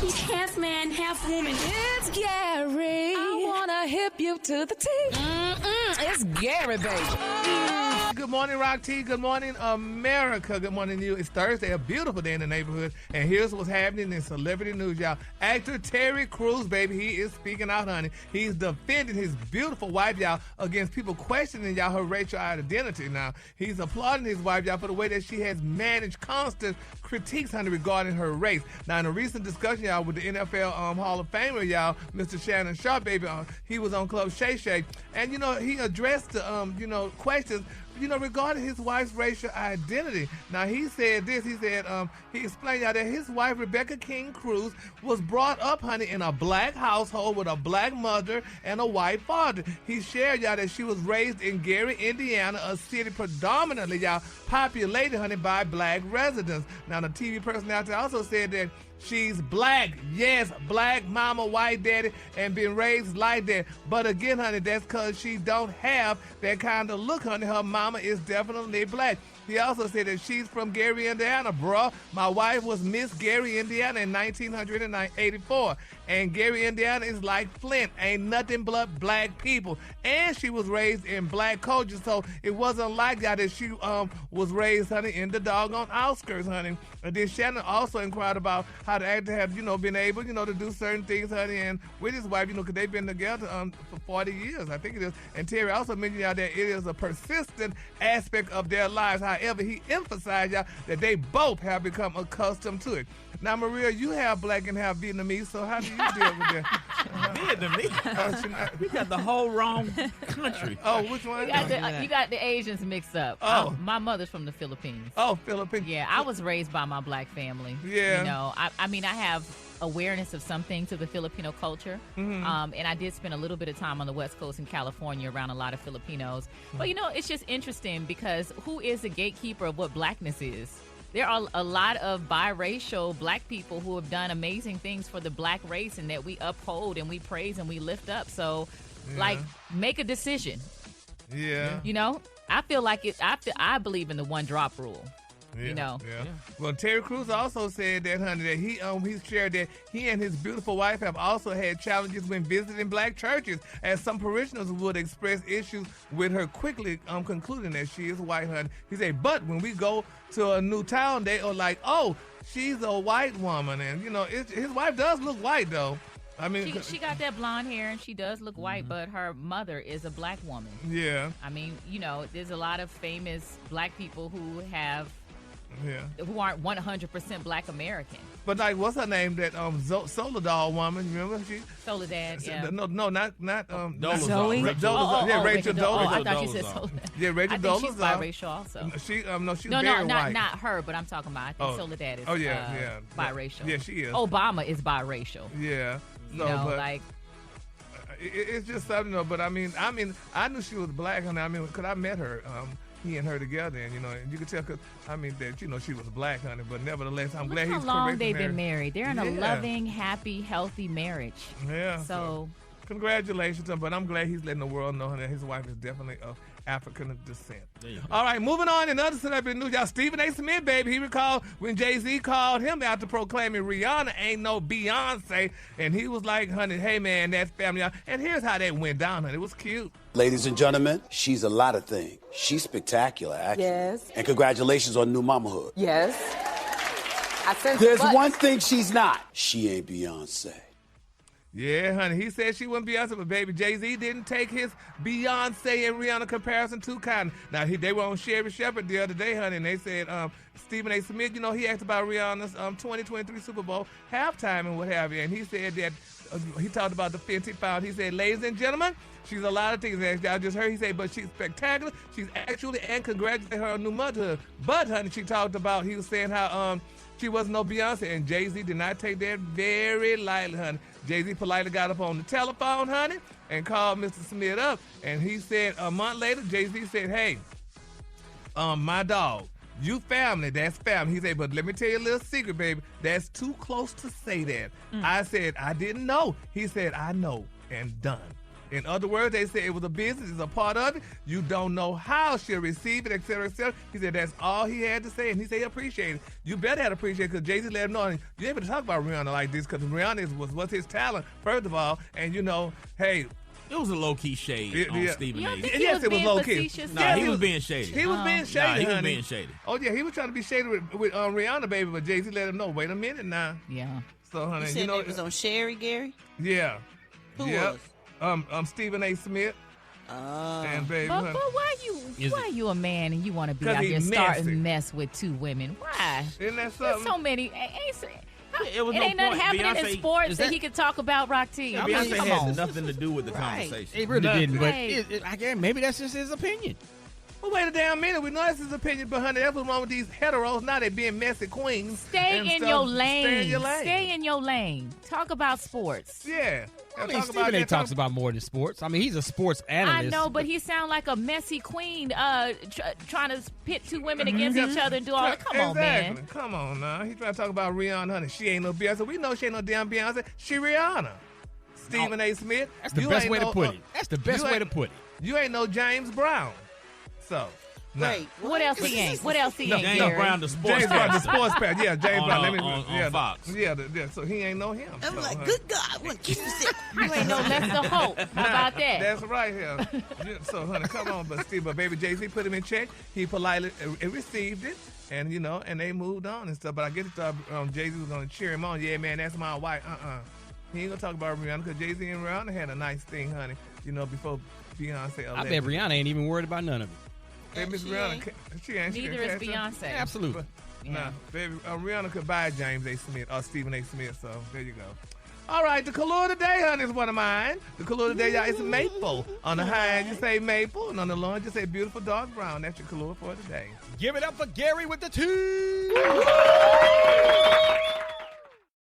He's half man, half woman. It's Gary. I wanna hip you to the T. It's Gary, baby. Good morning, Rock T. Good morning, America. Good morning to you. It's Thursday, a beautiful day in the neighborhood. And here's what's happening in celebrity news, y'all. Actor Terry Crews, baby, he is speaking out, honey. He's defending his beautiful wife, y'all, against people questioning, y'all, her racial identity. Now, he's applauding his wife, y'all, for the way that she has managed constant critiques, honey, regarding her race. Now, in a recent discussion, y'all, with the NFL Hall of Famer, y'all, Mr. Shannon Sharp, baby, he was on Club Shay Shay, and, he addressed the, questions, regarding his wife's racial identity. Now, he said this. He said, he explained out that his wife, Rebecca King Cruz, was brought up, honey, in a black household with a black mother and a white father. He shared, y'all, that she was raised in Gary, Indiana, a city predominantly, y'all, populated, honey, by black residents. Now, the TV personality also said that she's black. Yes, black mama, white daddy, and been raised like that. But again, honey, that's because she don't have that kind of look, honey. Her mama is definitely black. He also said that she's from Gary, Indiana, bruh. My wife was Miss Gary, Indiana in 1984. And Gary, Indiana is like Flint. Ain't nothing but black people. And she was raised in black culture, so it wasn't like that she was raised, honey, in the doggone outskirts, honey. And then Shannon also inquired about how the actor have, been able, to do certain things, honey, and with his wife, because they've been together for 40 years, I think it is. And Terry also mentioned, y'all, that it is a persistent aspect of their lives. However, he emphasized, y'all, that they both have become accustomed to it. Now, Maria, you have black and have Vietnamese, so how do you deal with that? Vietnamese? You got the whole wrong country. Oh, which one? You got the Asians mixed up. Oh. My mother's from the Philippines. Oh, Philippines. Yeah, I was raised by my black family. Yeah. I have awareness of some things of the Filipino culture. Mm-hmm. And I did spend a little bit of time on the West Coast in California around a lot of Filipinos. But, it's just interesting because who is the gatekeeper of what blackness is? There are a lot of biracial black people who have done amazing things for the black race and that we uphold and we praise and we lift up. So, make a decision. Yeah. I feel like I believe in the one drop rule. Yeah. Well, Terry Crews also said that, honey, that he shared that he and his beautiful wife have also had challenges when visiting black churches, as some parishioners would express issues with her, quickly concluding that she is white, honey. He said, but when we go to a new town, they are like, oh, she's a white woman, and his wife does look white though. I mean, she got that blonde hair and she does look white, but her mother is a black woman. Yeah. I mean, there's a lot of famous black people who who aren't 100% black American. But what's her name? That Soledad woman. You remember she? Soledad. Yeah. No, not Dolezal. Zoe? Dolezal. Yeah, Rachel Dolezal. I thought you said Soledad. Yeah, Rachel Dolezal. I think she's biracial also. She's No, very white. not her, but I'm talking about. I think Soledad is biracial. Yeah, she is. Obama is biracial. Yeah. It's just something, but I knew she was black, honey. Because I met her, he and her together, and and you could tell, that she was black, honey. But nevertheless, I'm glad he's correcting her. How long they've been married? They're in a loving, happy, healthy marriage. Yeah. So congratulations to him, but I'm glad he's letting the world know that his wife is definitely of African descent. All right, moving on in other celebrity news, y'all. Stephen A. Smith, baby, he recalled when Jay-Z called him after proclaiming Rihanna ain't no Beyonce, and he was like, honey, hey, man, that's family. And here's how that went down, honey. It was cute. Ladies and gentlemen, she's a lot of things. She's spectacular, actually. Yes. And congratulations on new mamahood. Yes. There's one thing she's not. She ain't Beyonce. Yeah, honey. He said she wasn't Beyonce, but baby, Jay-Z didn't take his Beyonce and Rihanna comparison too kind. Now, they were on Sherry Shepherd the other day, honey, and they said Stephen A. Smith, he asked about Rihanna's 2023 Super Bowl halftime and what have you, and he said that he talked about the Fenty found. He said, ladies and gentlemen, she's a lot of things. As y'all just heard, he said, but she's spectacular. She's actually, and congratulate her on new motherhood. But, honey, he was saying how she wasn't no Beyonce, and Jay-Z did not take that very lightly, honey. Jay-Z politely got up on the telephone, honey, and called Mr. Smith up, and he said a month later, Jay-Z said, hey, my dog, you family, that's family. He said, but let me tell you a little secret, baby. That's too close to say that. I said, I didn't know. He said, I know, and done. In other words, they said it was a business, it's a part of it. You don't know how she'll receive it, et cetera, et cetera. He said that's all he had to say, and he said he appreciated it. You better have appreciated it because Jay-Z let him know. And you ain't able to talk about Rihanna like this because Rihanna was his talent, first of all. And, you know, hey. It was a low-key shade on Stephen A. Yes, it was low-key. Nah, he was being shady. He was being shady, he was being shady. Oh, yeah, he was trying to be shady with Rihanna, baby, but Jay-Z let him know, wait a minute now. Yeah. So, honey, you said it was on Sherry, Gary? Yeah. Who was? Stephen A. Smith. And baby, but why you a man and you want to be out here starting mess with two women? Why? Isn't that something? There's so many. It ain't nothing happening in sports that he could talk about, Rock T. Beyonce had nothing to do with the conversation. It really didn't, but maybe that's just his opinion. Well, wait a damn minute. We know that's his opinion, but honey, that's what's wrong with these heteros. Now they being messy queens. Stay in your lane. Stay in your lane. Stay in your lane. Talk about sports. Yeah. I mean, Stephen A. talks about more than sports. I mean, he's a sports analyst. I know, but he sounds like a messy queen trying to pit two women against each other and do all that. Come on, man. Come on now. He's trying to talk about Rihanna, honey. She ain't no Beyonce. We know she ain't no damn Beyonce. She Rihanna. Stephen A. Smith. That's the best way to put it. That's the best way to put it. You ain't no James Brown. So. No. Wait, what else he ain't? What else he ain't? James Brown, the sports pastor. Yeah, James Brown. On Fox. Yeah, so he ain't know him. I'm like, good God, what keep you ain't no Lester Holt. How about that? That's right here. So, honey, come on, but baby Jay-Z put him in check. He politely received it, and you know, and they moved on and stuff. But I guess Jay-Z was gonna cheer him on. Yeah, man, that's my wife. He ain't gonna talk about Rihanna because Jay-Z and Rihanna had a nice thing, honey. You know, before Beyonce. I bet Rihanna ain't even worried about none of it. Hey, Miss Rihanna, she ain't. Neither is Beyonce. Absolutely. Nah, baby, Rihanna could buy James A. Smith or Stephen A. Smith, so there you go. All right, the color of the day, honey, is one of mine. The color of the day, y'all, is maple. On the high end, you say maple, and on the low end, you say beautiful dark brown. That's your color for the day. Give it up for Gary with the 2.